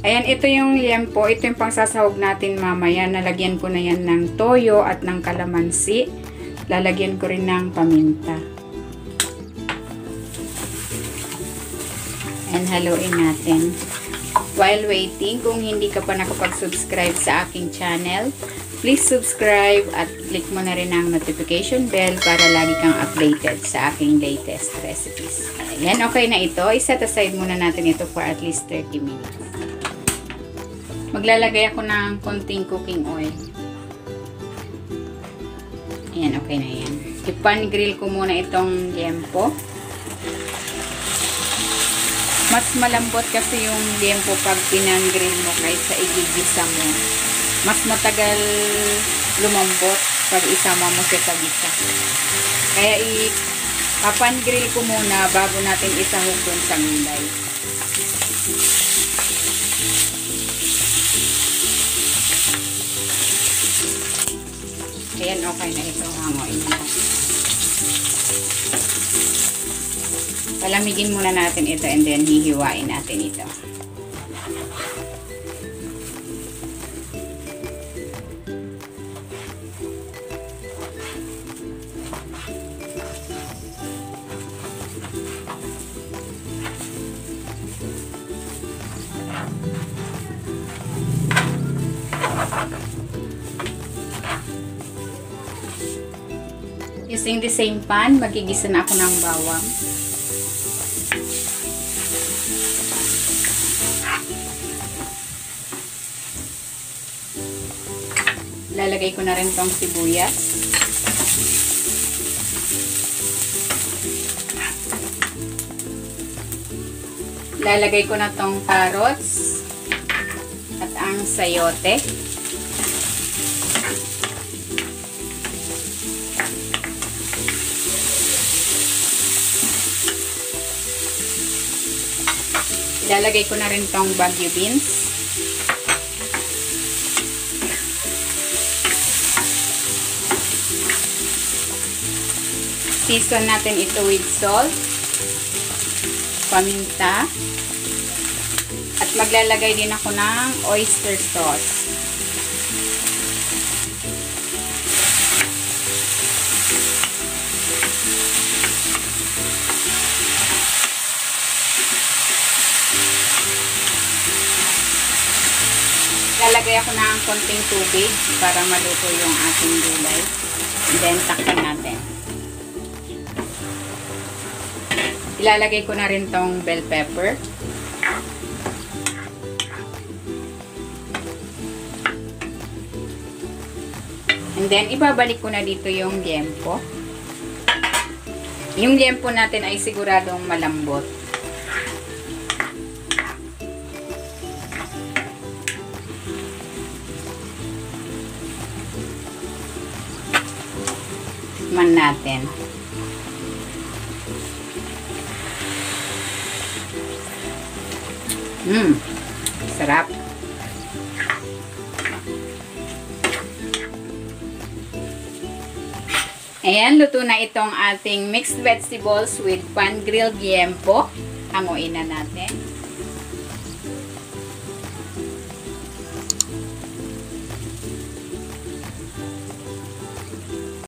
Ayan, ito yung liempo. Ito yung pangsasahog natin mamaya. Nalagyan ko na yan ng toyo at ng kalamansi. Lalagyan ko rin ng paminta. And haluin natin. While waiting, kung hindi ka pa nakapag-subscribe sa aking channel, please subscribe at click mo na rin ang notification bell para lagi kang updated sa aking latest recipes. Ayan, okay na ito. I-set aside muna natin ito for at least 30 minutes. Maglalagay ako ng konting cooking oil. Ayan, okay na yan. Ipan-grill ko muna itong liempo. Mas malambot kasi yung liempo pag pinang-grill mo kaysa igigisa mo. Mas matagal lumambot pag isama mo siya sa gisa. Kaya ipan-grill ko muna bago natin isahog dun sa gulay. Ayan, okay na ito. Hangoin mo. Palamigin muna natin ito and then hihiwain natin ito. Using the same pan, magigisa na ako ng bawang. Lalagay ko na rin tong sibuyas. Lalagay ko na tong carrots at ang sayote. Ilalagay ko na rin tong Baguio beans. Season natin ito with salt, paminta, at maglalagay din ako ng oyster sauce. Lalagay ako ng konting tubig para maluto yung ating gulay. And then, takpan natin. Ilalagay ko na rin tong bell pepper. And then, ibabalik ko na dito yung liempo. Yung liempo natin ay siguradong malambot. Man natin. Sarap. Ayan, luto na itong ating mixed vegetables with pan-grilled liempo. Hanguin na natin.